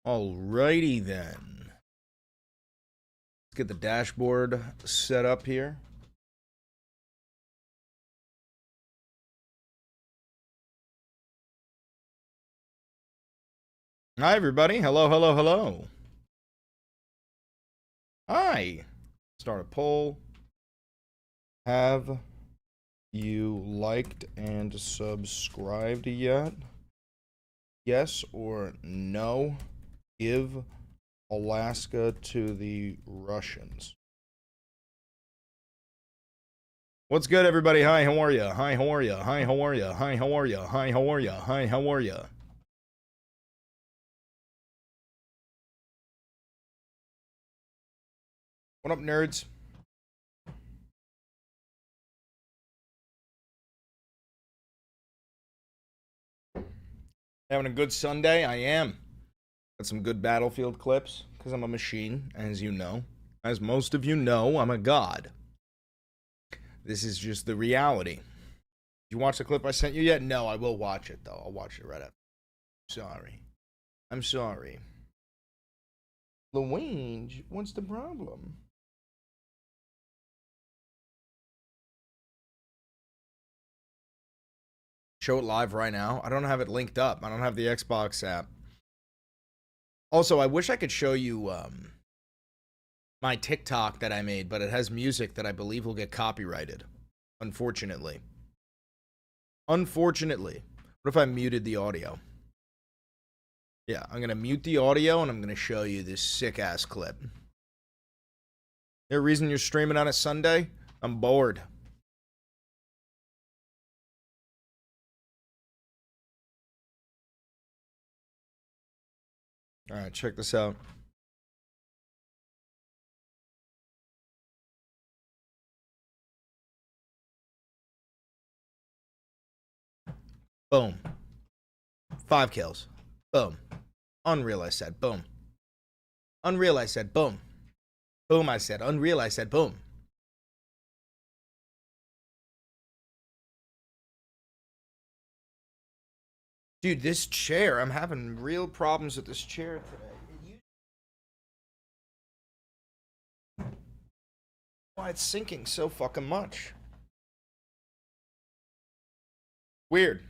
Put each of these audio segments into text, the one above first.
Alrighty then. Let's get the dashboard set up here. Hi, everybody. Hello, hello, hello. Hi. Start a poll. Have you liked and subscribed yet? Yes or no? Give Alaska to the Russians. What's good, everybody? Hi, how are you? Hi, how are you? Hi, how are you? Hi, how are you? Hi, how are you? Hi, how are you? What up, nerds? Having a good Sunday? I am. Got some good Battlefield clips, because I'm a machine, as you know. As most of you know, I'm a god. This is just the reality. Did you watch the clip I sent you yet? No, I will watch it, though. I'll watch it right after. Sorry. I'm sorry. Luange, what's the problem? Show it live right now. I don't have it linked up. I don't have the Xbox app. Also, I wish I could show you my TikTok that I made, but it has music that I believe will get copyrighted. Unfortunately. Unfortunately. What if I muted the audio? Yeah, I'm going to mute the audio and I'm going to show you this sick-ass clip. There a reason you're streaming on a Sunday? I'm bored. Alright, check this out. Boom. 5 kills. Boom. Unreal, I said. Boom. Unreal, I said. Boom. Boom, I said. Unreal, I said. Boom. Dude, this chair, I'm having real problems with this chair today. Why it's sinking so fucking much. Weird.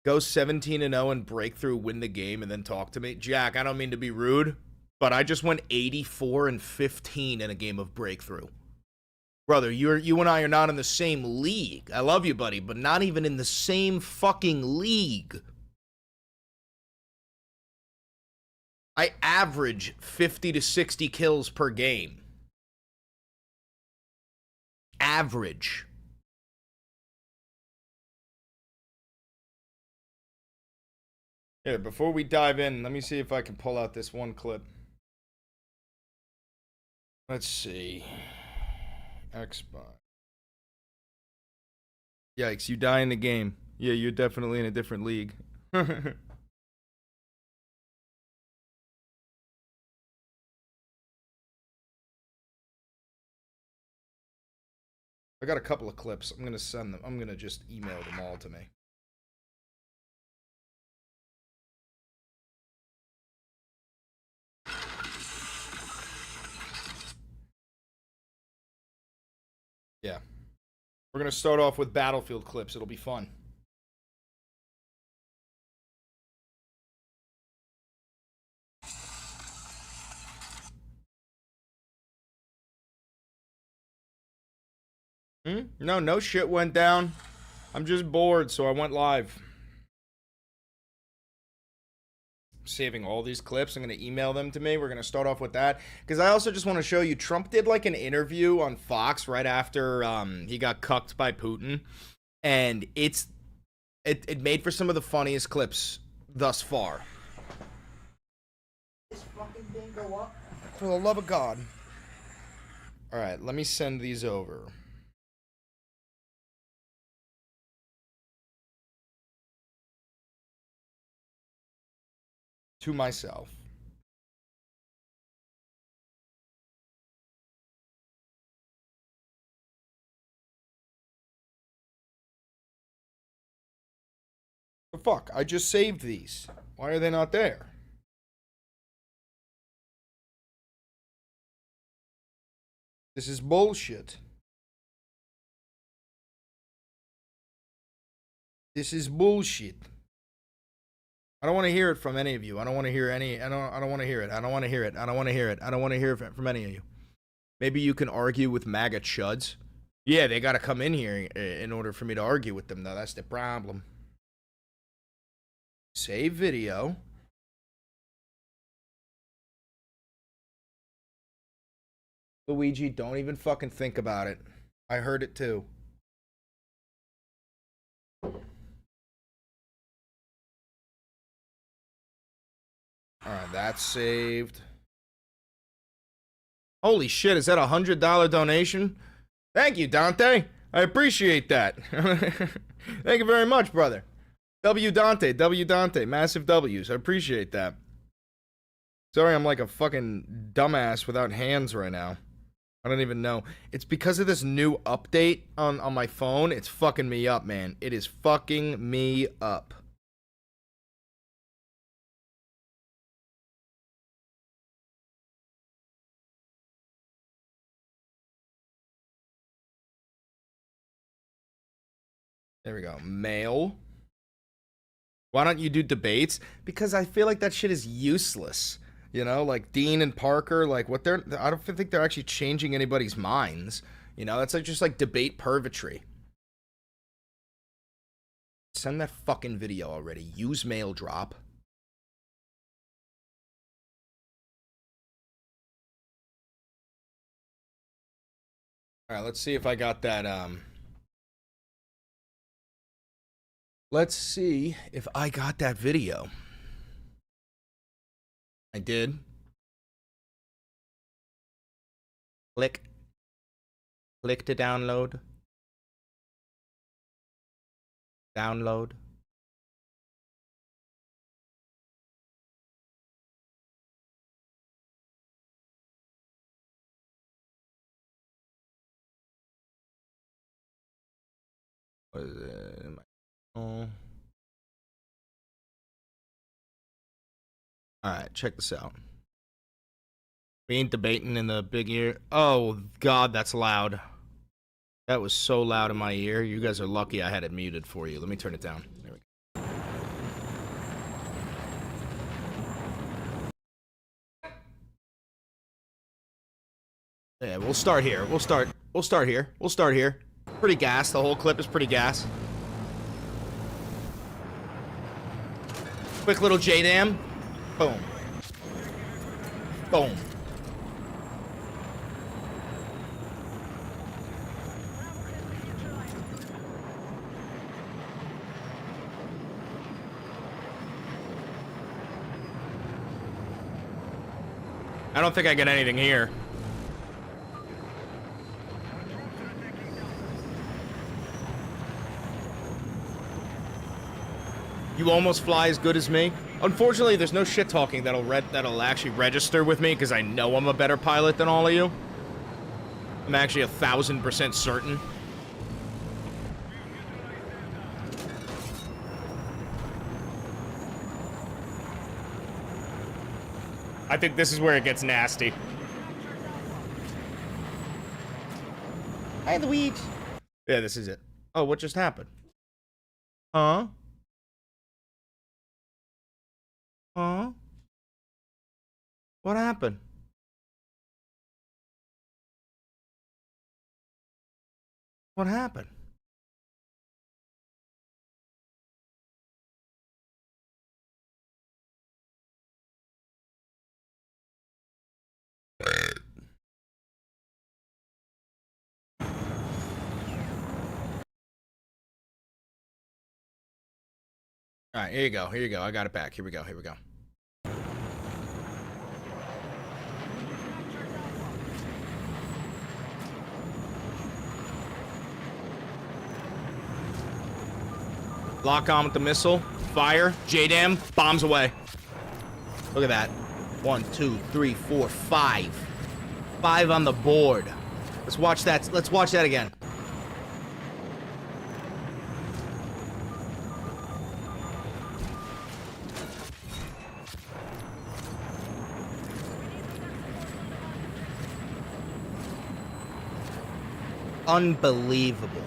Go 17-0 and breakthrough, win the game, and then talk to me. Jack, I don't mean to be rude, but I just went 84-15 in a game of breakthrough. Brother, you and I are not in the same league. I love you, buddy, but not even in the same fucking league. I average 50 to 60 kills per game. Average. Here, before we dive in, let me see if I can pull out this one clip. Let's see. Xbox. Yikes, you die in the game. Yeah, you're definitely in a different league. I got a couple of clips. I'm gonna send them. I'm gonna just email them all to me. Yeah. We're gonna start off with Battlefield clips. It'll be fun. No, no shit went down. I'm just bored, so I went live. Saving all these clips. I'm going to email them to me. We're going to start off with that. Because I also just want to show you, Trump did like an interview on Fox right after he got cucked by Putin. And it made for some of the funniest clips thus far. This fucking thing go up? For the love of God. Alright, let me send these over. To myself. The fuck? I just saved these. Why are they not there? This is bullshit. This is bullshit. I don't want to hear it from any of you. I don't want to hear any. I don't want to hear it. I don't want to hear it. I don't want to hear it. I don't want to hear it from any of you. Maybe you can argue with MAGA chuds. Yeah, they got to come in here in order for me to argue with them, though. That's the problem. Save video. Luigi, don't even fucking think about it. I heard it too. Alright, that's saved. Holy shit, is that a $100 donation? Thank you, Dante. I appreciate that. Thank you very much, brother. W Dante, massive W's. I appreciate that. Sorry, I'm like a fucking dumbass without hands right now. I don't even know. It's because of this new update on my phone. It's fucking me up, man. It is fucking me up. There we go. Mail. Why don't you do debates? Because I feel like that shit is useless. You know, like Dean and Parker, like what I don't think they're actually changing anybody's minds. You know, that's like just like debate purgatory. Send that fucking video already. Use mail drop. Alright, let's see if I got that, let's see if I got that video. I did. Click to download. Download. What is it? Oh. Alright, check this out. We ain't debating in the big ear. Oh, God, that's loud. That was so loud in my ear. You guys are lucky I had it muted for you. Let me turn it down. There we go. Yeah, we'll start here. We'll start here. We'll start here. Pretty gas. The whole clip is pretty gas. Quick little J-Dam. Boom. Boom. I don't think I get anything here. You almost fly as good as me. Unfortunately, there's no shit talking that'll actually register with me because I know I'm a better pilot than all of you. I'm actually 1000% certain. I think this is where it gets nasty. Hi, Luigi. Yeah, this is it. Oh, what just happened? Huh? Huh? What happened? What happened? All right, here you go. Here you go. I got it back. Here we go. Here we go. Lock on with the missile. Fire. J-Dam. Bombs away. Look at that. 1, 2, 3, 4, 5. 5 on the board. Let's watch that. Let's watch that again. Unbelievable.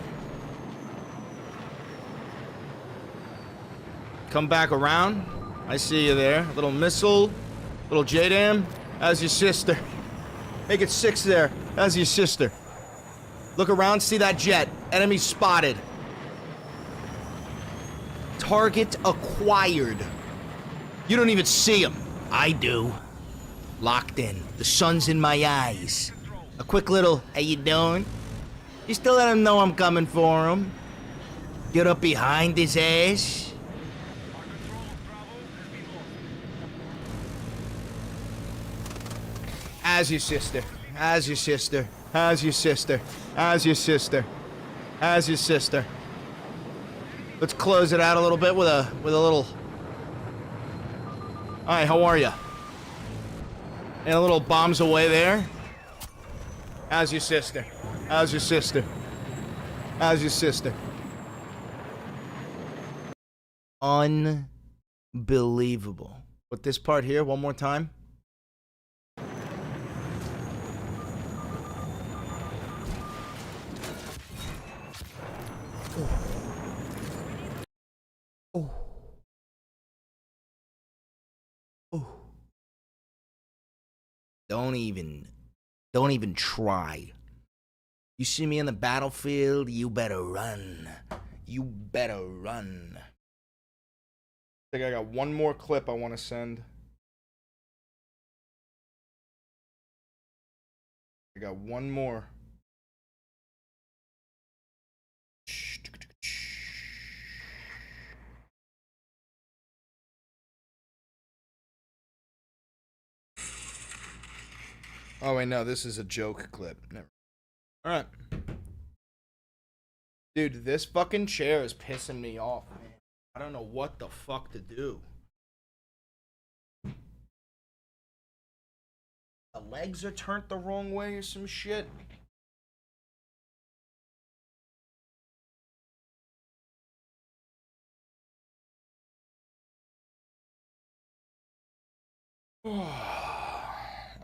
Come back around. I see you there. Little missile. Little JDAM. How's your sister? Make it 6 there. How's your sister? Look around, see that jet. Enemy spotted. Target acquired. You don't even see him. I do. Locked in. The sun's in my eyes. A quick little, how you doing? You still let him know I'm coming for him. Get up behind his ass. How's your sister? How's your sister? How's your sister? How's your sister? How's your sister? Let's close it out a little bit with a little. All right, how are you? And a little bombs away there. How's your sister? How's your sister? How's your sister? Unbelievable. With this part here, one more time. Oh. Oh. Don't even try. You see me on the battlefield, you better run. You better run. I think I got one more clip I want to send. I got one more. Oh wait, no, this is a joke clip. Never. All right. Dude, this fucking chair is pissing me off, man. I don't know what the fuck to do. The legs are turned the wrong way or some shit.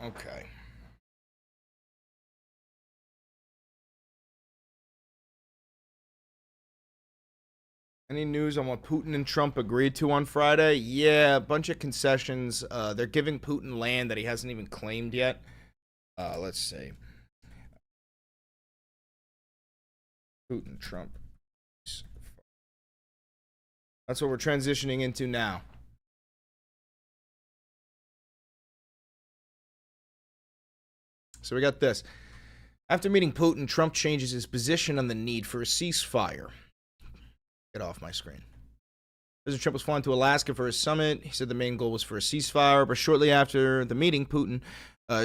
Okay. Any news on what Putin and Trump agreed to on Friday? Yeah, a bunch of concessions. They're giving Putin land that he hasn't even claimed yet. Let's see. Putin, Trump. That's what we're transitioning into now. So we got this. After meeting Putin, Trump changes his position on the need for a ceasefire. Get off my screen. President Trump was flying to Alaska for his summit. He said the main goal was for a ceasefire, but shortly after the meeting,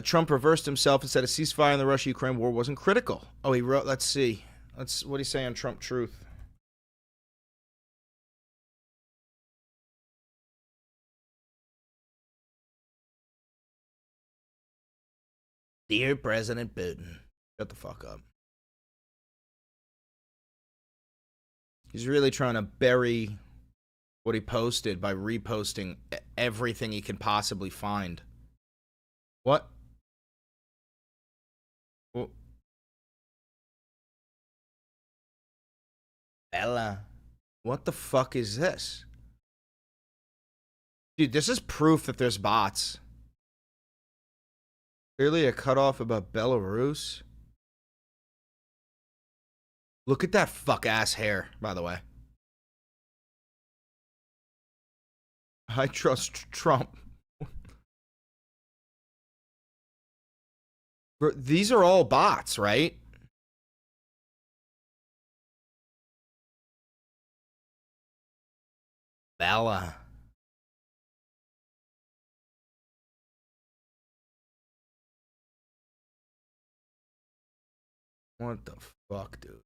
Trump reversed himself and said a ceasefire in the Russia-Ukraine war wasn't critical. Oh, he wrote, let's see. What do you say on Trump Truth? Dear President Putin, shut the fuck up. He's really trying to bury what he posted by reposting everything he can possibly find. What? Well, Bella, what the fuck is this? Dude, this is proof that there's bots. Clearly a cutoff about Belarus. Look at that fuck-ass hair, by the way. I trust Trump. These are all bots, right? Bella. What the fuck, dude?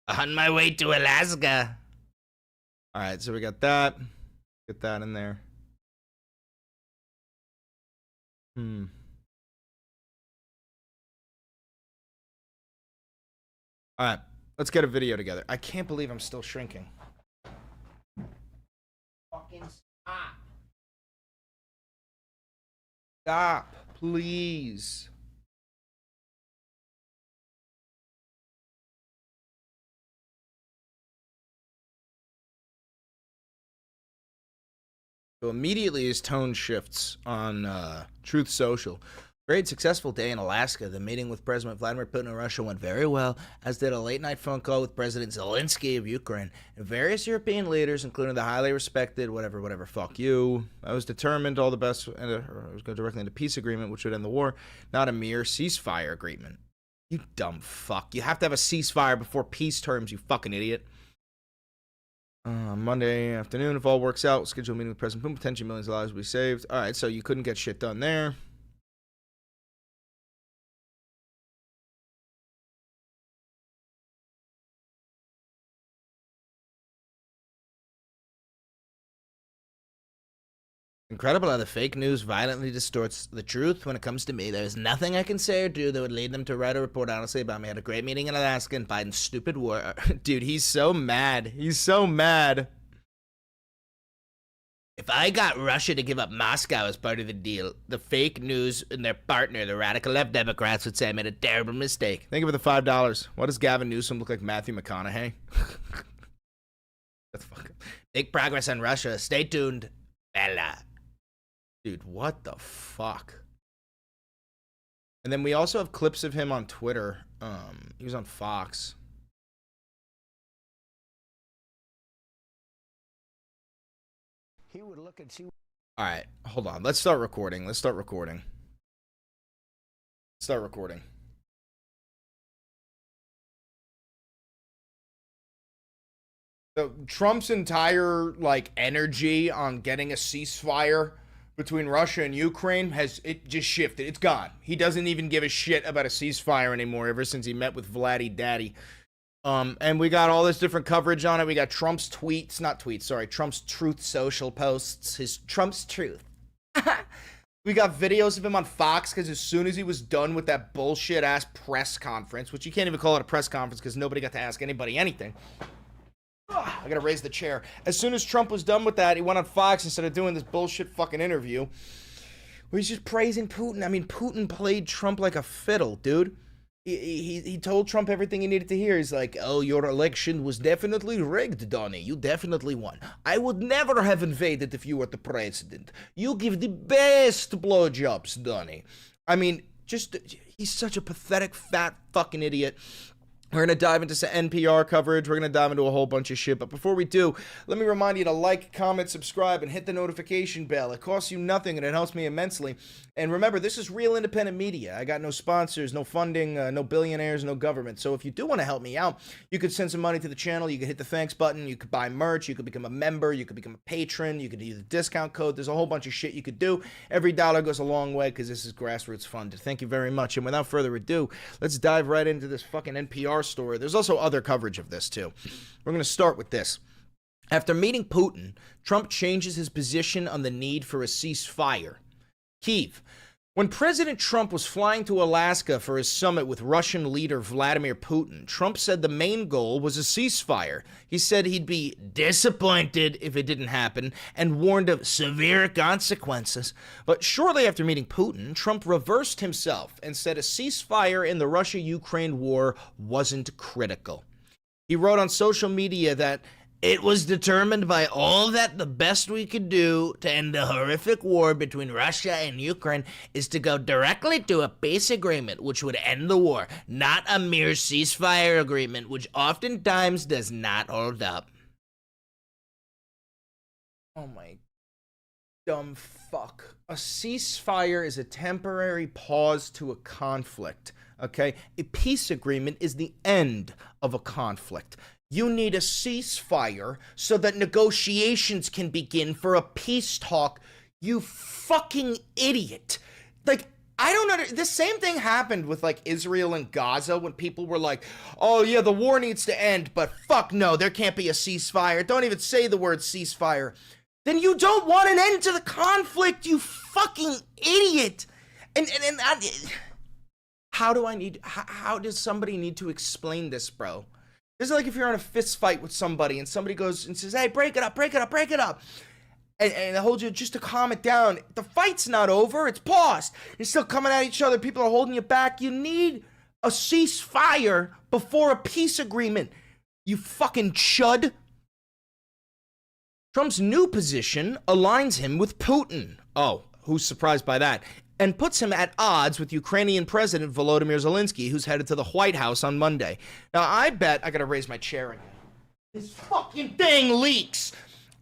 On my way to Alaska. All right, so we got that. Get that in there. All right. Let's get a video together. I can't believe I'm still shrinking. Fucking stop. Stop, please. So immediately his tone shifts on Truth Social. Great successful day in Alaska. The meeting with President Vladimir Putin of Russia went very well, as did a late-night phone call with President Zelensky of Ukraine and various European leaders, including the highly respected, whatever, fuck you. I was determined all the best, I was going directly into peace agreement, which would end the war, not a mere ceasefire agreement. You dumb fuck. You have to have a ceasefire before peace terms, you fucking idiot. Monday afternoon, if all works out, we'll schedule a meeting with President Putin. Potentially millions of lives will be saved. All right, so you couldn't get shit done there. Incredible how the fake news violently distorts the truth. When it comes to me, there is nothing I can say or do that would lead them to write a report honestly about me. I had a great meeting in Alaska and Biden's stupid war. Dude, he's so mad. He's so mad. If I got Russia to give up Moscow as part of the deal, the fake news and their partner, the radical left Democrats, would say I made a terrible mistake. Thank you for the $5. Why does Gavin Newsom look like Matthew McConaughey? That's fucking... Make progress on Russia. Stay tuned, Bella. Dude, what the fuck? And then we also have clips of him on Twitter. He was on Fox. He would look and see. All right, hold on. Let's start recording. So Trump's entire energy on getting a ceasefire between Russia and Ukraine it just shifted. It's gone. He doesn't even give a shit about a ceasefire anymore ever since he met with Vladdy Daddy. And we got all this different coverage on it. We got Trump's Trump's Truth Social posts, Trump's Truth. We got videos of him on Fox because as soon as he was done with that bullshit ass press conference, which you can't even call it a press conference because nobody got to ask anybody anything. I gotta raise the chair. As soon as Trump was done with that, he went on Fox and started doing this bullshit fucking interview where he's just praising Putin. I mean, Putin played Trump like a fiddle, dude. He told Trump everything he needed to hear. He's like, oh, your election was definitely rigged, Donnie. You definitely won. I would never have invaded if you were the president. You give the best blowjobs, Donnie. I mean, he's such a pathetic, fat fucking idiot. We're going to dive into some NPR coverage. We're going to dive into a whole bunch of shit. But before we do, let me remind you to like, comment, subscribe, and hit the notification bell. It costs you nothing, and it helps me immensely. And remember, this is real independent media. I got no sponsors, no funding, no billionaires, no government. So if you do want to help me out, you could send some money to the channel. You could hit the thanks button. You could buy merch. You could become a member. You could become a patron. You could use the discount code. There's a whole bunch of shit you could do. Every dollar goes a long way because this is grassroots funded. Thank you very much. And without further ado, let's dive right into this fucking NPR story. There's also other coverage of this too. We're going to start with this. After meeting Putin, Trump changes his position on the need for a ceasefire. Kyiv. When President Trump was flying to Alaska for his summit with Russian leader Vladimir Putin, Trump said the main goal was a ceasefire. He said he'd be disappointed if it didn't happen and warned of severe consequences. But shortly after meeting Putin, Trump reversed himself and said a ceasefire in the Russia-Ukraine war wasn't critical. He wrote on social media that it was determined by all that the best we could do to end the horrific war between Russia and Ukraine is to go directly to a peace agreement which would end the war, not a mere ceasefire agreement which oftentimes does not hold up. Oh my dumb fuck. A ceasefire is a temporary pause to a conflict, okay? A peace agreement is the end of a conflict. You need a ceasefire so that negotiations can begin for a peace talk. You fucking idiot. I don't know. The same thing happened with Israel and Gaza when people were like, oh yeah, the war needs to end, but fuck no, there can't be a ceasefire. Don't even say the word ceasefire. Then you don't want an end to the conflict, you fucking idiot. How does somebody need to explain this, bro? This is like if you're in a fist fight with somebody and somebody goes and says, hey, break it up, break it up, break it up. And they hold you just to calm it down. The fight's not over. It's paused. You're still coming at each other. People are holding you back. You need a ceasefire before a peace agreement. You fucking chud. Trump's new position aligns him with Putin. Oh, who's surprised by that? And puts him at odds with Ukrainian President Volodymyr Zelensky, who's headed to the White House on Monday. Now, I bet... I gotta raise my chair again. This fucking thing leaks.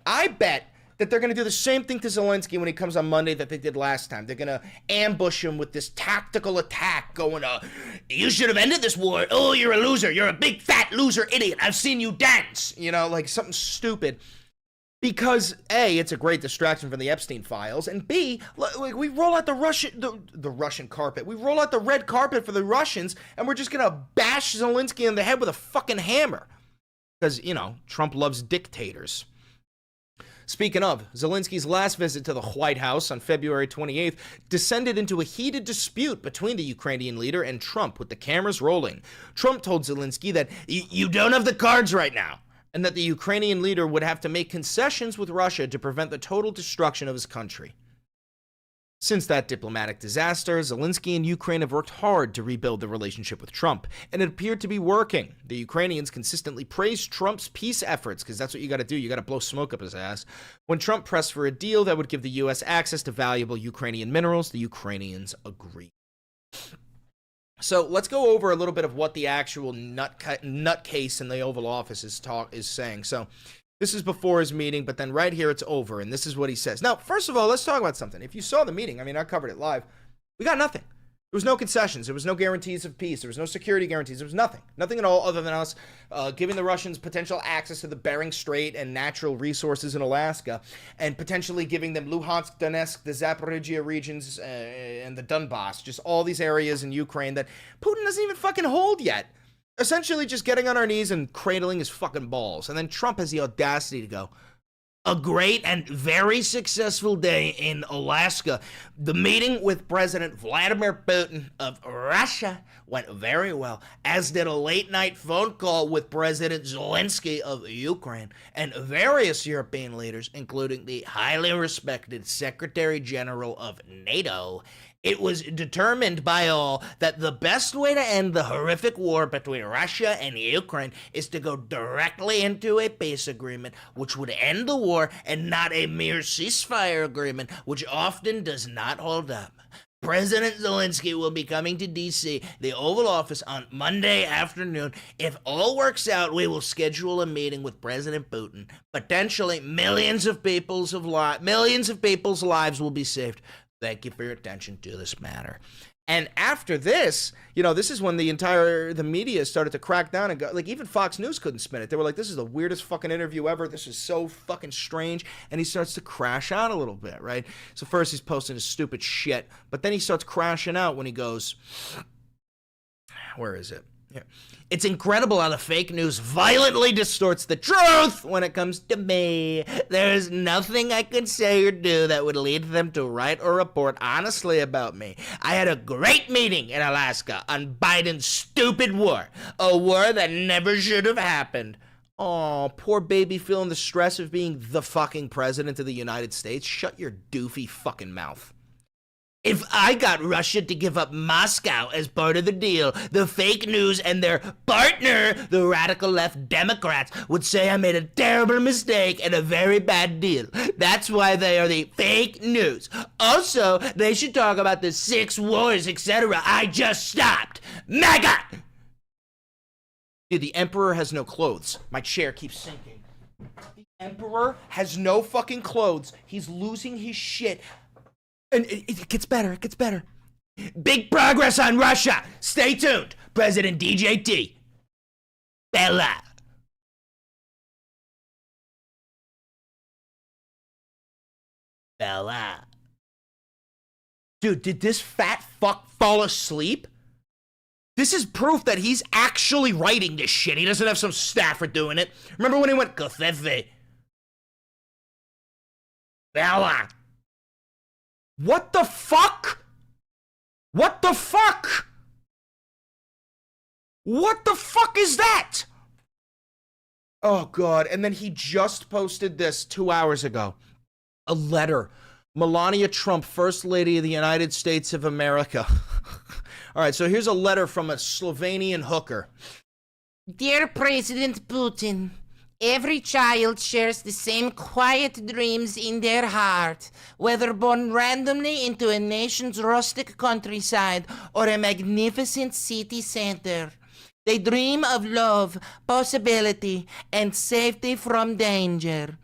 I bet that they're gonna do the same thing to Zelensky when he comes on Monday that they did last time. They're gonna ambush him with this tactical attack going, you should have ended this war. Oh, you're a loser. You're a big, fat loser idiot. I've seen you dance. You know, like something stupid. Because A, it's a great distraction from the Epstein files, and B, like we roll out the Russian carpet. We roll out the red carpet for the Russians, and we're just gonna bash Zelensky in the head with a fucking hammer. Because, you know, Trump loves dictators. Speaking of, Zelensky's last visit to the White House on February 28th descended into a heated dispute between the Ukrainian leader and Trump, with the cameras rolling. Trump told Zelensky that you don't have the cards right now, and that the Ukrainian leader would have to make concessions with Russia to prevent the total destruction of his country. Since that diplomatic disaster, Zelensky and Ukraine have worked hard to rebuild the relationship with Trump, and it appeared to be working. The Ukrainians consistently praised Trump's peace efforts, because that's what you gotta do, you gotta blow smoke up his ass. When Trump pressed for a deal that would give the US access to valuable Ukrainian minerals, the Ukrainians agreed. So let's go over a little bit of what the actual nutcase in the Oval Office is saying. So this is before his meeting, but then right here it's over, and this is what he says. Now, first of all, let's talk about something. If you saw the meeting, I mean, I covered it live. We got nothing. There was no concessions. There was no guarantees of peace. There was no security guarantees. There was nothing. Nothing at all other than us giving the Russians potential access to the Bering Strait and natural resources in Alaska, and potentially giving them Luhansk, Donetsk, the Zaporizhia regions, and the Donbass, just all these areas in Ukraine that Putin doesn't even fucking hold yet. Essentially just getting on our knees and cradling his fucking balls. And then Trump has the audacity to go, a great and very successful day in Alaska. The meeting with President Vladimir Putin of Russia went very well, as did a late-night phone call with President Zelensky of Ukraine and various European leaders, including the highly respected Secretary General of NATO. It was determined by all that the best way to end the horrific war between Russia and Ukraine is to go directly into a peace agreement, which would end the war, and not a mere ceasefire agreement, which often does not hold up. President Zelensky will be coming to D.C., the Oval Office, on Monday afternoon. If all works out, we will schedule a meeting with President Putin. Potentially, millions of people's lives will be saved. Thank you for your attention to this matter. And after this, you know, this is when the media started to crack down and go, like, even Fox News couldn't spin it. They were like, this is the weirdest fucking interview ever. This is so fucking strange. And he starts to crash out a little bit, right? So first he's posting his stupid shit, but then he starts crashing out when he goes, where is it? Yeah. It's incredible how the fake news violently distorts the truth when it comes to me. There is nothing I could say or do that would lead them to write or report honestly about me. I had a great meeting in Alaska on Biden's stupid war, a war that never should have happened. Oh, poor baby feeling the stress of being the fucking president of the United States. Shut your doofy fucking mouth. If I got Russia to give up Moscow as part of the deal, the fake news and their partner, the radical left Democrats, would say I made a terrible mistake and a very bad deal. That's why they are the fake news. Also, they should talk about the 6 wars, etc. I just stopped. MAGA! Dude, the emperor has no clothes. My chair keeps sinking. The emperor has no fucking clothes. He's losing his shit. And it gets better, it gets better. Big progress on Russia. Stay tuned. President DJT. Bella. Bella. Dude, did this fat fuck fall asleep? This is proof that he's actually writing this shit. He doesn't have some staffer doing it. Remember when he went, Covfefe? Bella. What the fuck? What the fuck? What the fuck is that? Oh, God. And then he just posted this 2 hours ago. A letter. Melania Trump, First Lady of the United States of America. All right, so here's a letter from a Slovenian hooker. Dear President Putin, every child shares the same quiet dreams in their heart, whether born randomly into a nation's rustic countryside or a magnificent city center. They dream of love, possibility, and safety from danger.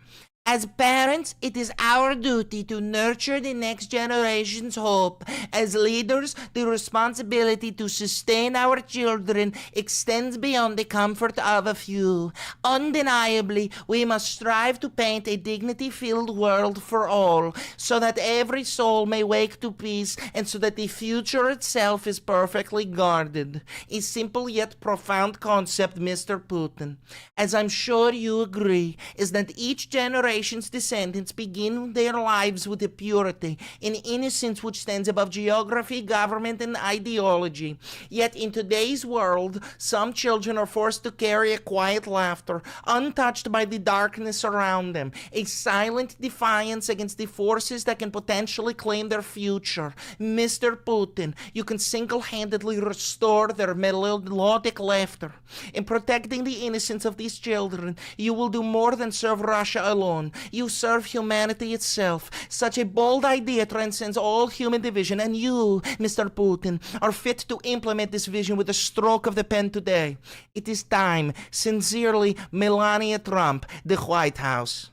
As parents, it is our duty to nurture the next generation's hope. As leaders, the responsibility to sustain our children extends beyond the comfort of a few. Undeniably, we must strive to paint a dignity-filled world for all, so that every soul may wake to peace, and so that the future itself is perfectly guarded. A simple yet profound concept, Mr. Putin, as I'm sure you agree, is that each generation's descendants begin their lives with a purity, an innocence which stands above geography, government, and ideology. Yet in today's world, some children are forced to carry a quiet laughter, untouched by the darkness around them, a silent defiance against the forces that can potentially claim their future. Mr. Putin, you can single-handedly restore their melodic laughter. In protecting the innocence of these children, you will do more than serve Russia alone. You serve humanity itself. Such a bold idea transcends all human division, and you, Mr. Putin, are fit to implement this vision with a stroke of the pen today. It is time. Sincerely, Melania Trump, the White House.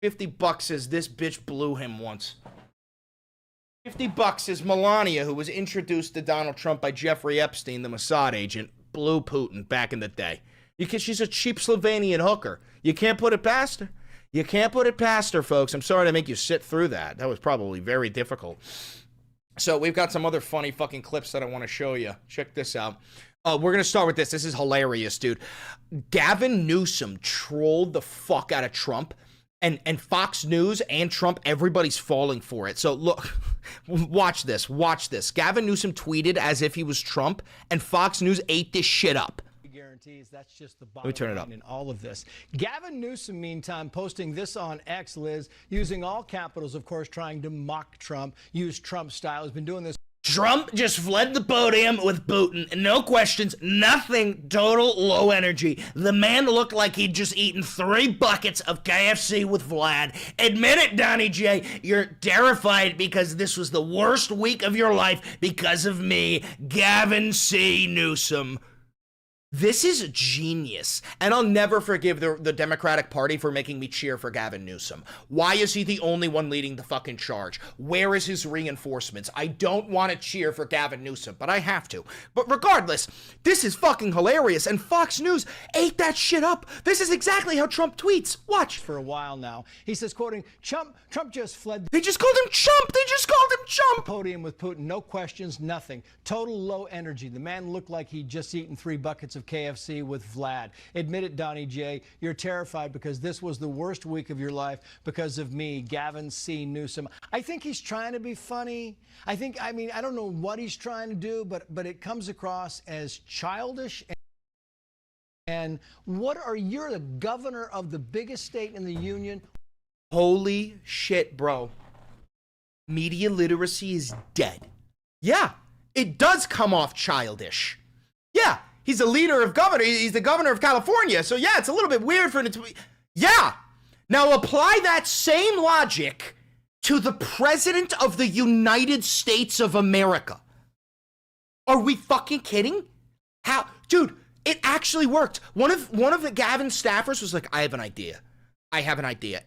$50 says this bitch blew him once. $50 is Melania, who was introduced to Donald Trump by Jeffrey Epstein, the Mossad agent, blew Putin back in the day. Because she's a cheap Slovenian hooker. You can't put it past her. You can't put it past her, folks. I'm sorry to make you sit through that. That was probably very difficult. So we've got some other funny fucking clips that I want to show you. Check this out. We're going to start with this. This is hilarious, dude. Gavin Newsom trolled the fuck out of Trump. And Fox News and Trump, everybody's falling for it. So look, watch this. Watch this. Gavin Newsom tweeted as if he was Trump, and Fox News ate this shit up. That's just the bottom line in all of this. Gavin Newsom, meantime, posting this on X, Liz, using all capitals, of course, trying to mock Trump, use Trump style. Has been doing this. Trump just fled the podium with Putin. No questions, nothing, total low energy. The man looked like he'd just eaten 3 buckets of KFC with Vlad. Admit it, Donnie J. You're terrified because this was the worst week of your life because of me, Gavin C. Newsom. This is genius, and I'll never forgive the Democratic Party for making me cheer for Gavin Newsom. Why is he the only one leading the fucking charge? Where is his reinforcements? I don't want to cheer for Gavin Newsom, but I have to. But regardless, this is fucking hilarious, and Fox News ate that shit up. This is exactly how Trump tweets. Watch. For a while now. He says, quoting, Trump just fled. They just called him Chump. They just called him Chump. Podium with Putin. No questions, nothing. Total low energy. The man looked like he'd just eaten 3 buckets of KFC with Vlad. Admit it, Donnie J. You're terrified because this was the worst week of your life because of me, Gavin C. Newsom. I think he's trying to be funny. I don't know what he's trying to do, but it comes across as childish. And what are you, the governor of the biggest state in the union? Holy shit, bro. Media literacy is dead. Yeah, it does come off childish. Yeah. He's the leader of governor. He's the governor of California. So, yeah, it's a little bit weird for him to... Yeah. Now, apply that same logic to the president of the United States of America. Are we fucking kidding? How? Dude, it actually worked. One of the Gavin staffers was like, I have an idea.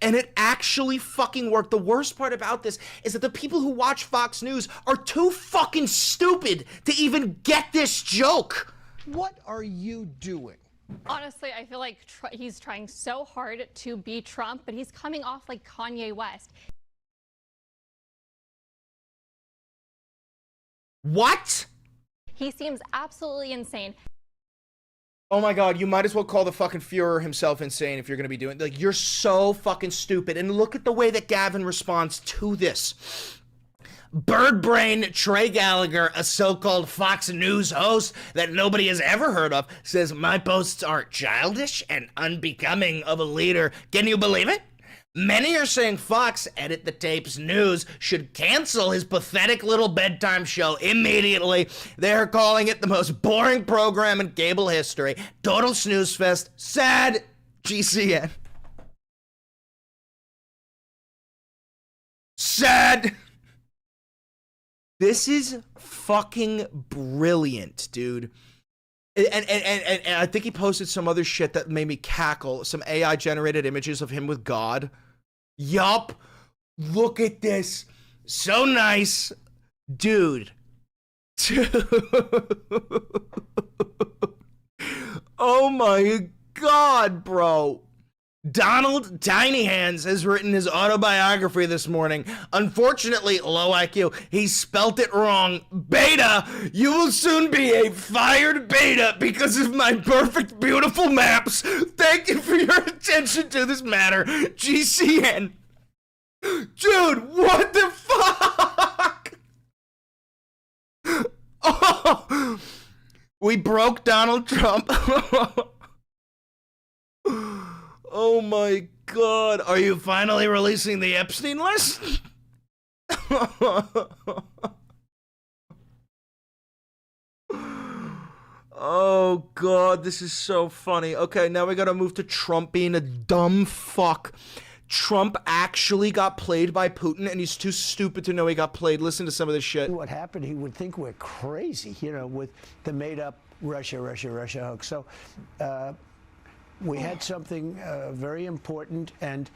And it actually fucking worked. The worst part about this is that the people who watch Fox News are too fucking stupid to even get this joke. What are you doing? Honestly, I feel like he's trying so hard to be Trump, but he's coming off like Kanye West. What? He seems absolutely insane. Oh my God, you might as well call the fucking Fuhrer himself insane if you're going to be doing... Like, you're so fucking stupid. And look at the way that Gavin responds to this. Bird Brain Trey Gallagher, a so-called Fox News host that nobody has ever heard of, says my posts are childish and unbecoming of a leader. Can you believe it? Many are saying Fox, Edit the Tapes News, should cancel his pathetic little bedtime show immediately. They're calling it the most boring program in cable history. Total snooze fest. Sad. GCN. Sad. This is fucking brilliant, dude. And I think he posted some other shit that made me cackle. Some AI generated images of him with God. Yup. Look at this. So nice. Dude. Oh my God, bro. Donald Tiny Hands has written his autobiography this morning. Unfortunately, low IQ, he spelt it wrong. Beta, you will soon be a fired beta because of my perfect, beautiful maps. Thank you for your attention to this matter. GCN. Dude, what the fuck? Oh, we broke Donald Trump. Oh my God. Are you finally releasing the Epstein list? Oh God, this is so funny. Okay, now we gotta move to Trump being a dumb fuck. Trump actually got played by Putin, and he's too stupid to know he got played. Listen to some of this shit. What happened, he would think we're crazy, you know, with the made-up Russia hoax. So, we had something very important, and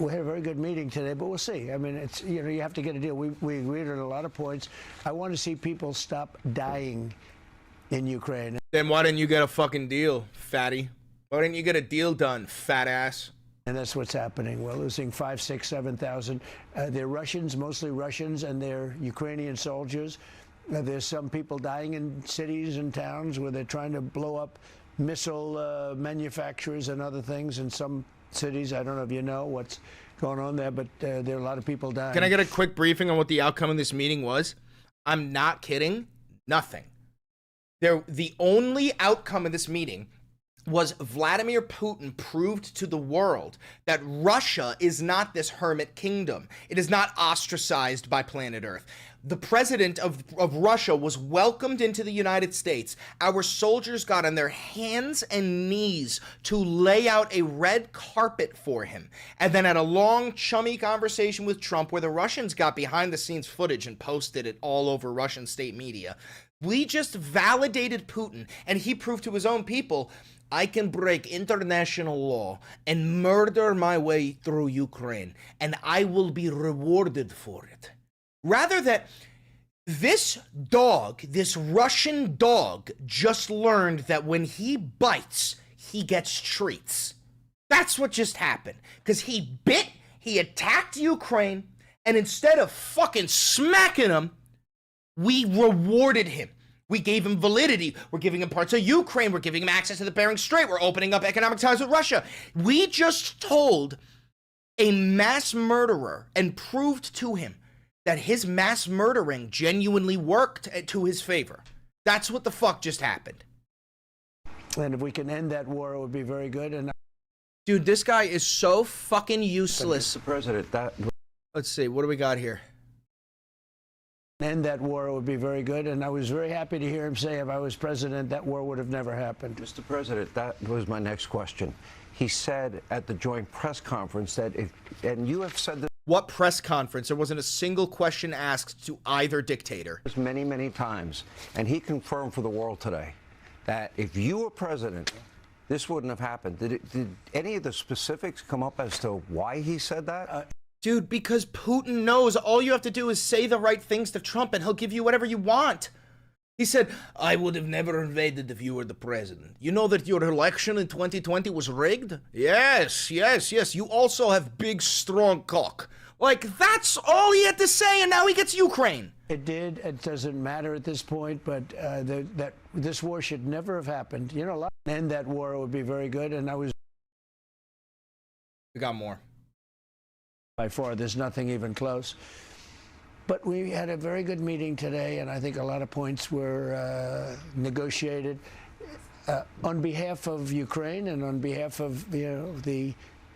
we had a very good meeting today, but we'll see. I mean, it's, you know, you have to get a deal. We agreed on a lot of points. I want to see people stop dying in Ukraine. Then why didn't you get a fucking deal, fatty? Why didn't you get a deal done, fat ass? And that's what's happening. We're losing 5, 6, 7,000. They're Russians, mostly Russians, and they're Ukrainian soldiers. There's some people dying in cities and towns where they're trying to blow up missile manufacturers and other things in some cities. I don't know if you know what's going on there, but there are a lot of people dying. Can I get a quick briefing on what the outcome of this meeting was? I'm not kidding. Nothing. The only outcome of this meeting was Vladimir Putin proved to the world that Russia is not this hermit kingdom. It is not ostracized by planet Earth. The president of Russia was welcomed into the United States. Our soldiers got on their hands and knees to lay out a red carpet for him, and then had a long, chummy conversation with Trump where the Russians got behind-the-scenes footage and posted it all over Russian state media. We just validated Putin, and he proved to his own people, I can break international law and murder my way through Ukraine, and I will be rewarded for it. Rather that this dog, this Russian dog, just learned that when he bites, he gets treats. That's what just happened. Because he bit, he attacked Ukraine, and instead of fucking smacking him, we rewarded him. We gave him validity. We're giving him parts of Ukraine. We're giving him access to the Bering Strait. We're opening up economic ties with Russia. We just told a mass murderer and proved to him that his mass murdering genuinely worked to his favor. That's what the fuck just happened. And if we can end that war, it would be very good. And dude, this guy is so fucking useless. Mr. President, Let's see, what do we got here? End that war, it would be very good. And I was very happy to hear him say, if I was president, that war would have never happened. Mr. President, that was my next question. He said at the joint press conference that if, and you have said this. What press conference? There wasn't a single question asked to either dictator. Many, many times. And he confirmed for the world today that if you were president, this wouldn't have happened. Did any of the specifics come up as to why he said that? Dude, because Putin knows all you have to do is say the right things to Trump and he'll give you whatever you want. He said, I would have never invaded if you were the president. You know that your election in 2020 was rigged? Yes. You also have big, strong cock. Like, that's all he had to say, and now he gets Ukraine. It did. It doesn't matter at this point, but that this war should never have happened. You know, end that war, it would be very good. And I was. We got more. By far, there's nothing even close. But we had a very good meeting today, and I think a lot of points were negotiated on behalf of Ukraine and on behalf of the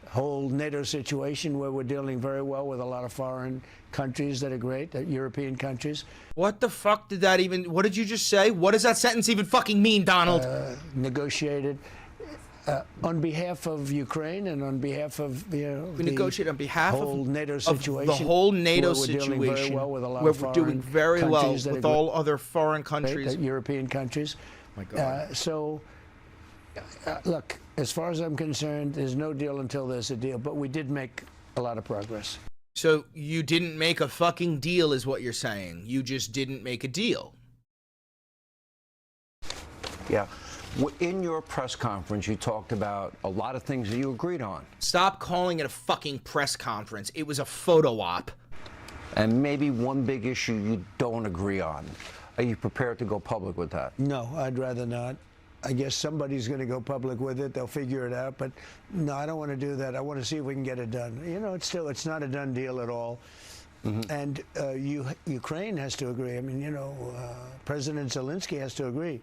whole NATO situation, where we're dealing very well with a lot of foreign countries that are great, European countries. What the fuck did that even, what did you just say? What does that sentence even fucking mean, Donald? Negotiated on behalf of Ukraine and on behalf of we negotiate on behalf whole of NATO situation. the whole NATO where we're situation. Dealing very well with a lot where of we're doing very well with all other foreign countries, European countries. My God. Look, as far as I'm concerned, there's no deal until there's a deal. But we did make a lot of progress. So you didn't make a fucking deal, is what you're saying? You just didn't make a deal. Yeah. In your press conference, you talked about a lot of things that you agreed on. Stop calling it a fucking press conference. It was a photo op. And maybe one big issue you don't agree on. Are you prepared to go public with that? No, I'd rather not. I guess somebody's going to go public with it. They'll figure it out. But no, I don't want to do that. I want to see if we can get it done. You know, it's not a done deal at all. And Ukraine has to agree. I mean, President Zelensky has to agree.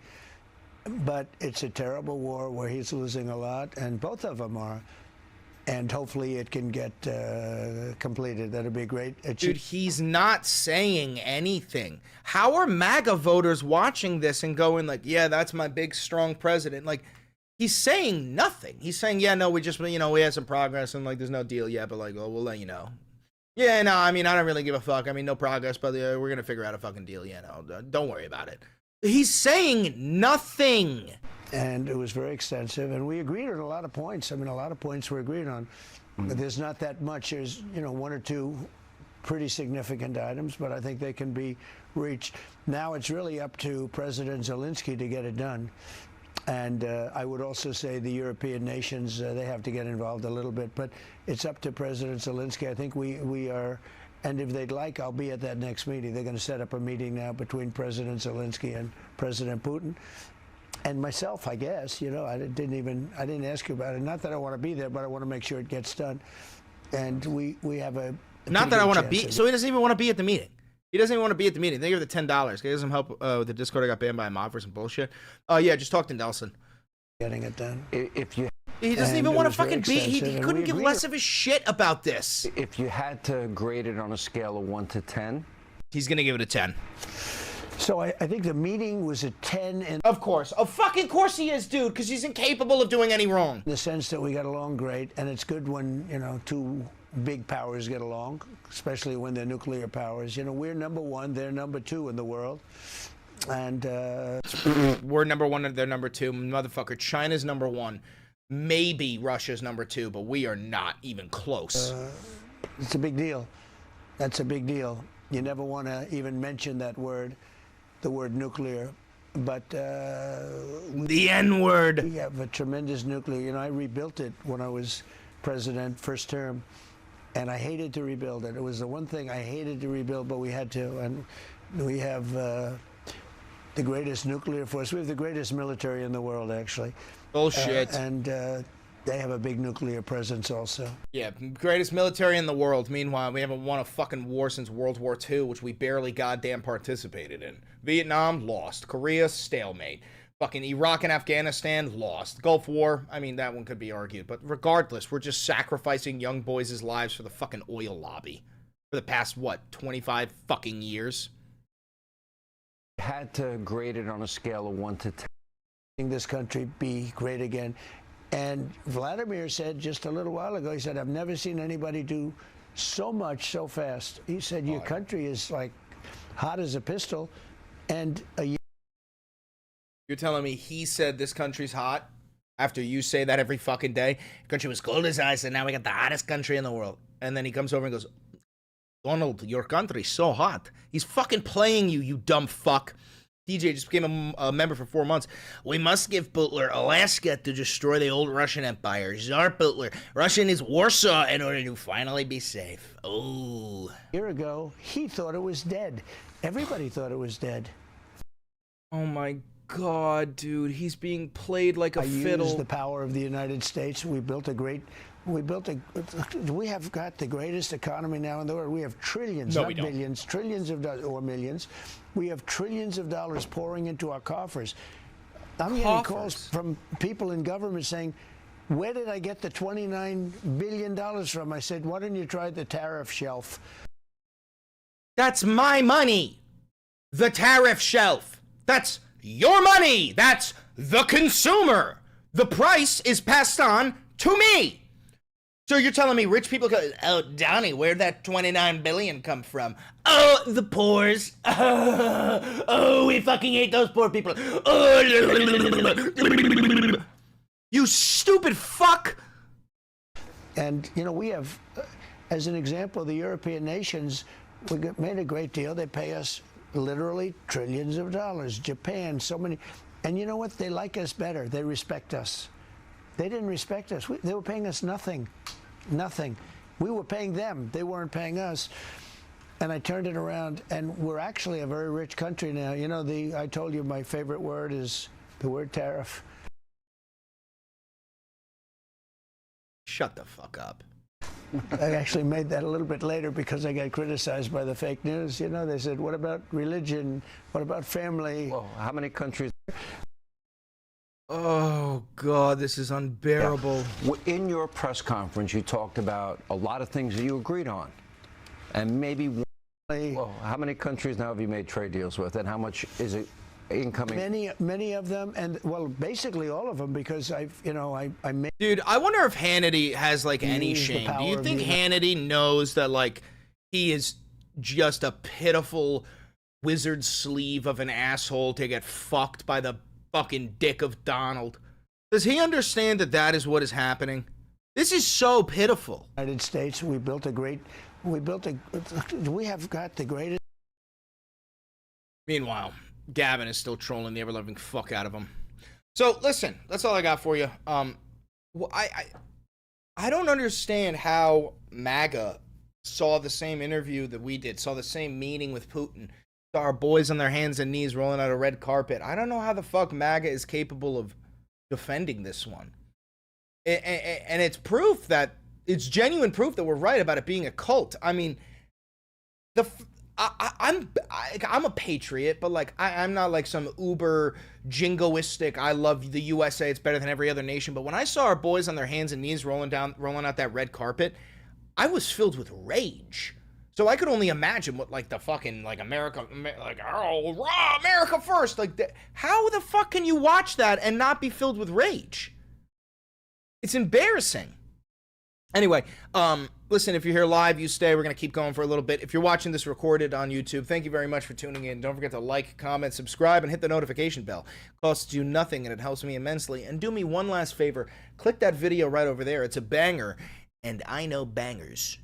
But it's a terrible war where he's losing a lot, and both of them are. And hopefully it can get completed. That'd be great. Dude, he's not saying anything. How are MAGA voters watching this and going like, yeah, that's my big, strong president? Like, he's saying nothing. He's saying, yeah, no, we just, we had some progress and, like, there's no deal yet, but, like, oh, we'll let you know. Yeah, no, I mean, I don't really give a fuck. I mean, no progress, but we're going to figure out a fucking deal. Yeah, no, don't worry about it. He's saying nothing. And it was very extensive, and we agreed on a lot of points. I mean, a lot of points we agreed on. But there's not that much. There's, one or two pretty significant items, but I think they can be reached. Now it's really up to President Zelensky to get it done. And I would also say the European nations, they have to get involved a little bit. But it's up to President Zelensky. I think we are, and if they'd like, I'll be at that next meeting. They're going to set up a meeting now between President Zelensky and President Putin. And myself, I guess, I didn't ask you about it. Not that I want to be there, but I want to make sure it gets done. And we have a not that I want to be. So he doesn't even want to be at the meeting. He doesn't even want to be at the meeting. They give the $10. Give some help with the Discord. I got banned by a mob for some bullshit. Yeah, just talk to Nelson. Getting it done. He doesn't even want to fucking be. He couldn't give less of a shit about this. If you had to grade it on a scale of 1 to 10, he's gonna give it a 10. So I think the meeting was a 10. And of course. Of fucking course he is, dude, because he's incapable of doing any wrong. In the sense that we got along great, and it's good when, two big powers get along, especially when they're nuclear powers. We're number one, they're number two in the world. And we're number one and they're number two. Motherfucker, China's number one. Maybe Russia's number two, but we are not even close. It's a big deal. That's a big deal. You never want to even mention that word. The word nuclear, but the N-word. We have a tremendous nuclear. I rebuilt it when I was president, first term, and I hated to rebuild it. It was the one thing I hated to rebuild, but we had to. And we have the greatest nuclear force. We have the greatest military in the world, actually. Bullshit. And they have a big nuclear presence also. Yeah, greatest military in the world. Meanwhile, we haven't won a fucking war since World War II, which we barely goddamn participated in. Vietnam, lost. Korea, stalemate. Fucking Iraq and Afghanistan, lost. Gulf War, I mean, that one could be argued. But regardless, we're just sacrificing young boys' lives for the fucking oil lobby. For the past, 25 fucking years? Had to grade it on a scale of 1 to 10. This country be great again. And Vladimir said just a little while ago, he said, I've never seen anybody do so much so fast. He said, your country is like hot as a pistol. And you're telling me he said this country's hot after you say that every fucking day? The country was cold as ice and now we got the hottest country in the world. And then he comes over and goes, Donald, your country's so hot. He's fucking playing you dumb fuck. DJ just became a member for 4 months. We must give Butler Alaska to destroy the old Russian Empire. Tsar Butler, Russian is Warsaw in order to finally be safe. Oh. A year ago, he thought it was dead. Everybody thought it was dead. Oh my God, dude. He's being played like a fiddle. I used the power of the United States. We built a great We have got the greatest economy now in the world. We have trillions, No, not we don't. billions, trillions of dollars or millions. We have trillions of dollars pouring into our coffers. I'm getting calls from people in government saying, where did I get the $29 billion from? I said, why don't you try the tariff shelf? That's my money. The tariff shelf. That's your money. That's the consumer. The price is passed on to me. So you're telling me rich people go, oh, Donnie, where'd that $29 billion come from? Oh, the poors. Oh, we fucking hate those poor people. Oh, you stupid fuck. And, you know, we have, as an example, the European nations, made a great deal. They pay us literally trillions of dollars. Japan, so many. And you know what? They like us better. They respect us. They didn't respect us. They were paying us nothing. Nothing. We were paying them. They weren't paying us. And I turned it around, and we're actually a very rich country now. You know, I told you my favorite word is the word tariff. Shut the fuck up. I actually made that a little bit later because I got criticized by the fake news. You know, they said, what about religion? What about family? Well, how many countries? Oh, God, this is unbearable. Yeah. In your press conference, you talked about a lot of things that you agreed on. And maybe, well, how many countries now have you made trade deals with, and how much is it incoming? Many of them, and, well, basically all of them, because I made... Dude, I wonder if Hannity has, like, any shame. Do you think Hannity knows that, like, he is just a pitiful wizard sleeve of an asshole to get fucked by the fucking dick of Donald? Does he understand that that is what is happening? This is so pitiful. United States, we have got the greatest. Meanwhile, Gavin is still trolling the ever-loving fuck out of him. So listen, that's all I got for you. Well, I don't understand how MAGA saw the same interview that we did, saw the same meeting with Putin, saw our boys on their hands and knees rolling out a red carpet. I don't know how the fuck MAGA is capable of defending this one. And it's proof that, it's genuine proof that we're right about it being a cult. I mean, I'm a patriot, but like I'm not like some uber jingoistic, I love the USA, it's better than every other nation. But when I saw our boys on their hands and knees rolling out that red carpet, I was filled with rage. So I could only imagine what like the fucking like America, like, oh, rah, America first, like how the fuck can you watch that and not be filled with rage? It's embarrassing. Anyway, listen, if you're here live, you stay. We're going to keep going for a little bit. If you're watching this recorded on YouTube, thank you very much for tuning in. Don't forget to like, comment, subscribe, and hit the notification bell. It costs you nothing, and it helps me immensely. And do me one last favor. Click that video right over there. It's a banger, and I know bangers.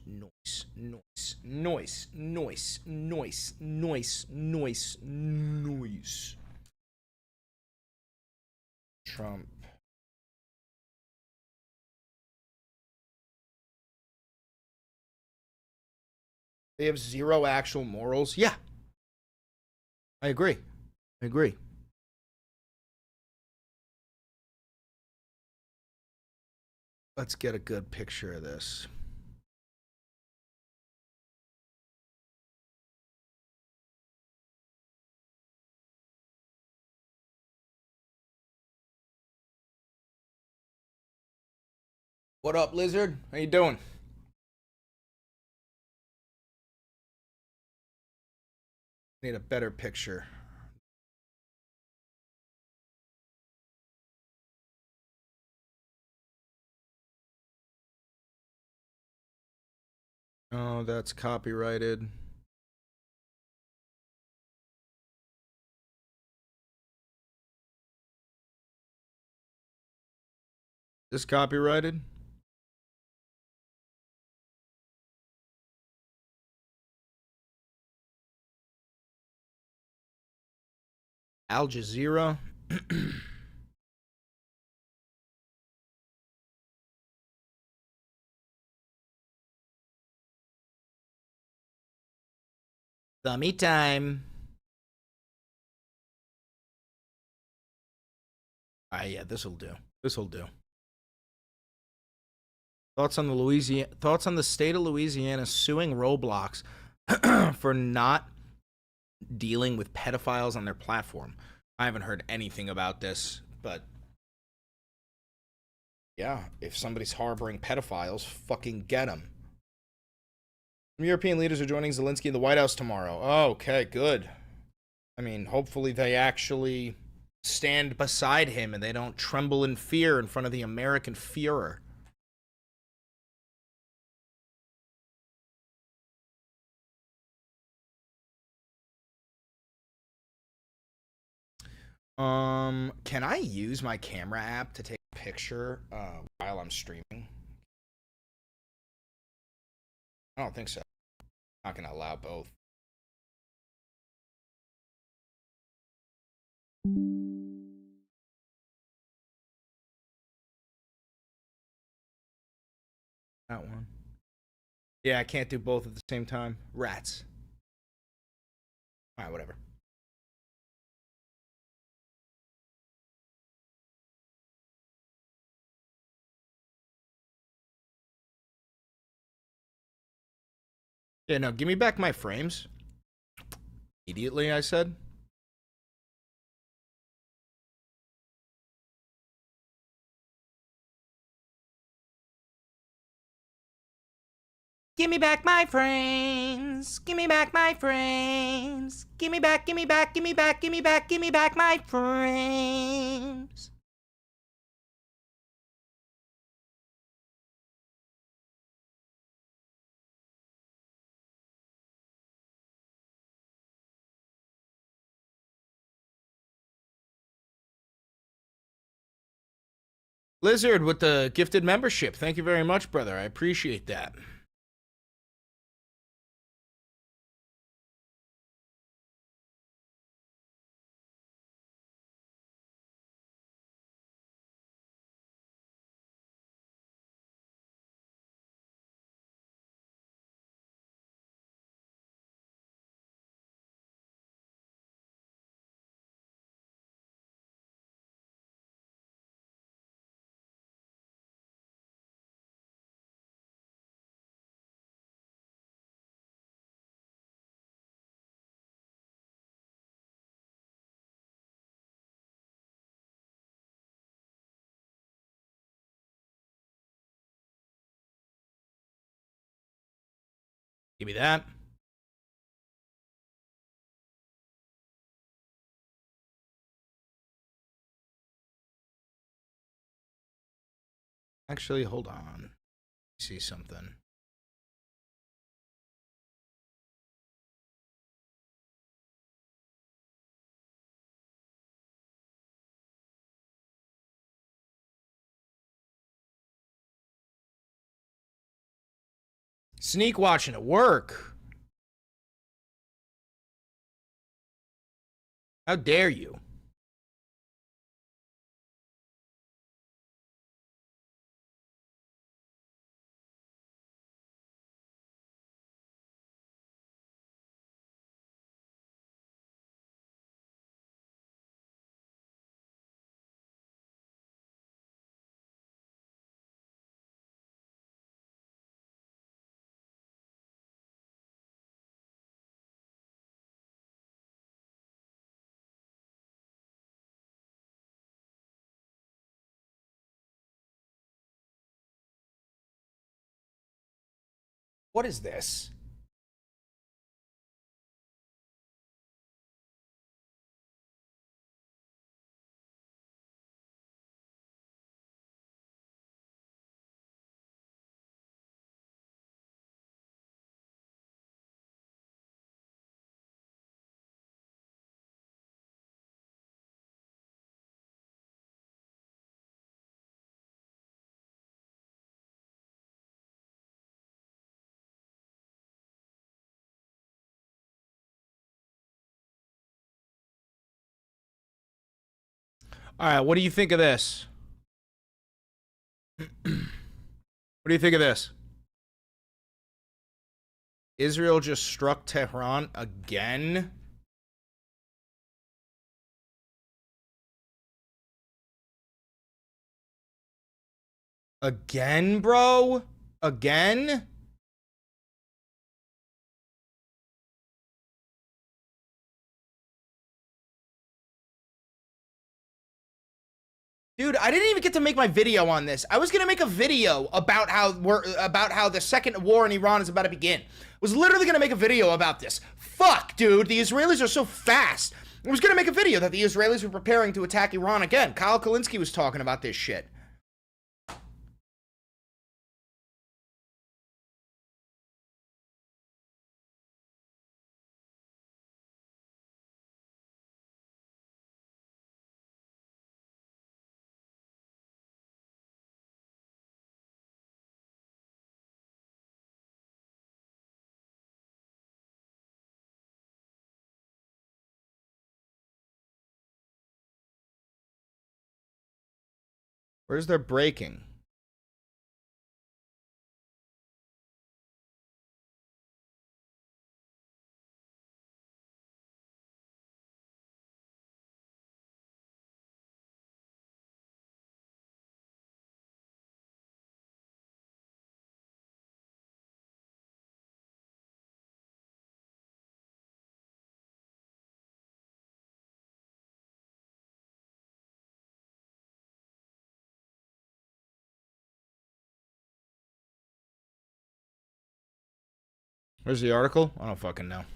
Noise, noise, noise, noise, noise, noise, noise, noise. Trump. They have zero actual morals. Yeah. I agree. I agree. Let's get a good picture of this. What up, Lizard? How you doing? Need a better picture. Oh, that's copyrighted. This copyrighted? Al Jazeera. Thummy time. Yeah, this'll do. This'll do. Thoughts on the state of Louisiana suing Roblox for not dealing with pedophiles on their platform. I haven't heard anything about this, but yeah, if somebody's harboring pedophiles, fucking get them. Some European leaders are joining Zelensky in the White House tomorrow. Oh, okay, good. I mean, hopefully they actually stand beside him and they don't tremble in fear in front of the American Führer. Can I use my camera app to take a picture while I'm streaming? I don't think so. I'm not gonna allow both. That one. Yeah, I can't do both at the same time. Rats. Alright, whatever. Yeah, no, give me back my frames. Immediately, I said. Give me back my frames. Give me back my frames. Give me back, give me back, give me back, give me back, give me back my frames. Lizard with the gifted membership. Thank you very much, brother. I appreciate that. Give me that. Actually, hold on. See something. Sneak watching at work. How dare you? What is this? All right, what do you think of this? What do you think of this? Israel just struck Tehran again. Again, bro? Again? Dude, I didn't even get to make my video on this. I was gonna make a video about how the second war in Iran is about to begin. I was literally gonna make a video about this. Fuck, dude, the Israelis are so fast. I was gonna make a video that the Israelis were preparing to attack Iran again. Kyle Kalinske was talking about this shit. Where's their breaking? Where's the article? I don't fucking know. I'm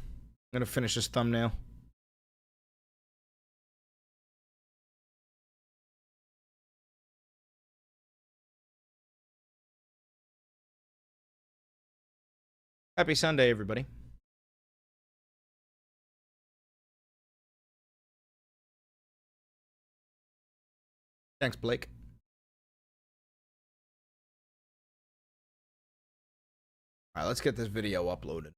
gonna finish this thumbnail. Happy Sunday, everybody. Thanks, Blake. All right, let's get this video uploaded.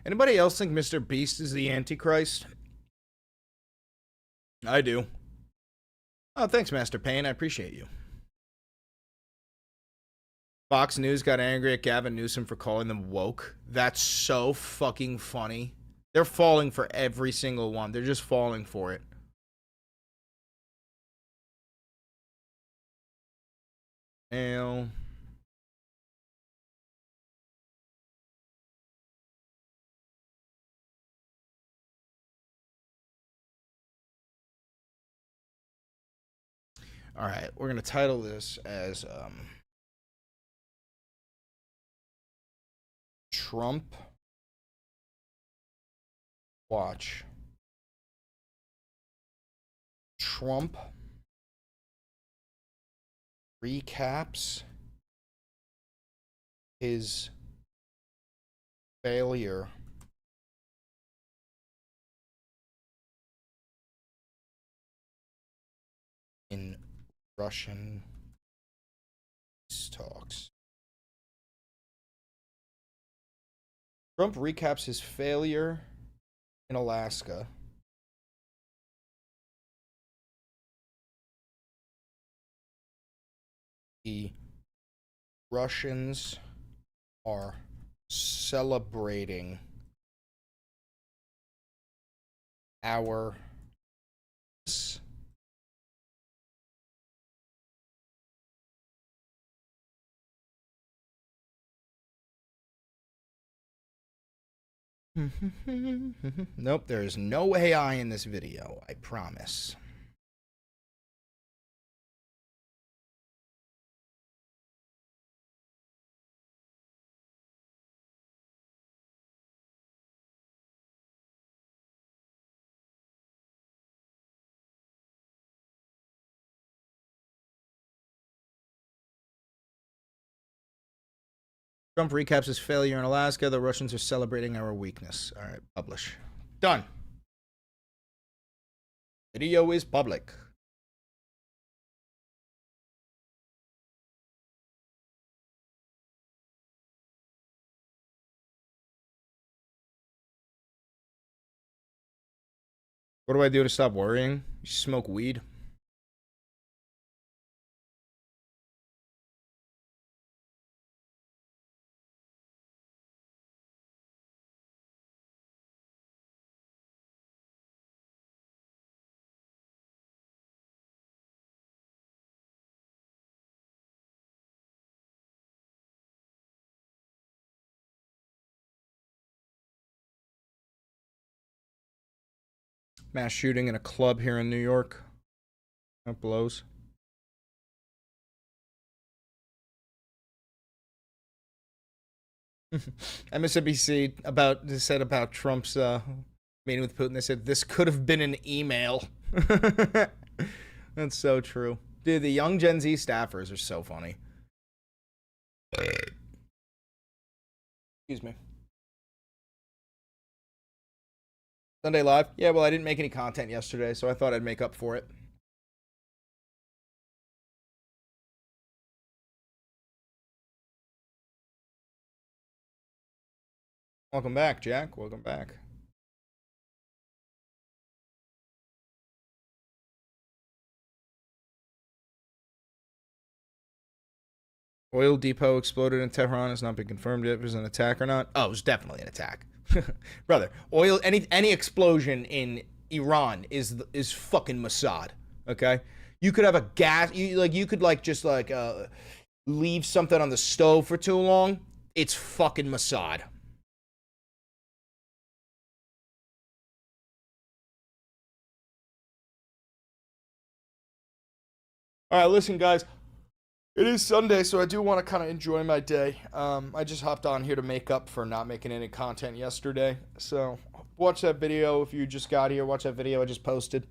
Anybody else think Mr. Beast is the Antichrist? I do. Oh, thanks, Master Payne. I appreciate you. Fox News got angry at Gavin Newsom for calling them woke. That's so fucking funny. They're falling for every single one. They're just falling for it. Ew. All right, we're going to title this as Trump Watch. Trump recaps his failure in Russian talks. Trump recaps his failure in Alaska. The Russians are celebrating our Nope, there is no AI in this video, I promise. Trump recaps his failure in Alaska. The Russians are celebrating our weakness. All right, publish. Done. Video is public. What do I do to stop worrying? You smoke weed? Mass shooting in a club here in New York. That blows. MSNBC said about Trump's meeting with Putin. They said this could have been an email. That's so true. Dude, the young Gen Z staffers are so funny. Excuse me. Sunday Live? Yeah, well, I didn't make any content yesterday, so I thought I'd make up for it. Welcome back, Jack. Welcome back. Oil depot exploded in Tehran. Has not been confirmed yet if it was an attack or not. Oh, it was definitely an attack. Brother, any explosion in Iran is fucking Mossad, okay? You could have a gas, you could leave something on the stove for too long. It's fucking Mossad. All right, listen, guys. It is Sunday, so I do want to kind of enjoy my day. I just hopped on here to make up for not making any content yesterday. So watch that video if you just got here. Watch that video I just posted.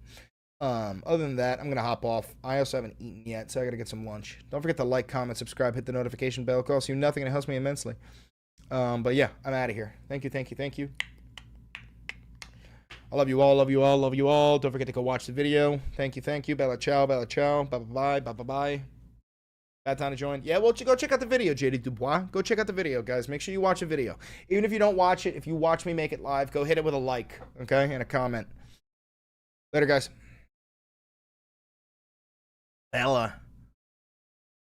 Other than that, I'm going to hop off. I also haven't eaten yet, so I got to get some lunch. Don't forget to like, comment, subscribe, hit the notification bell. It costs you nothing and it helps me immensely. But yeah, I'm out of here. Thank you, thank you, thank you. I love you all, love you all, love you all. Don't forget to go watch the video. Thank you, thank you. Bella ciao, bye-bye, bye-bye. Bad time to join? Yeah, well, go check out the video, JD Dubois. Go check out the video, guys. Make sure you watch the video. Even if you don't watch it, if you watch me make it live, go hit it with a like, okay, and a comment. Later, guys. Bella.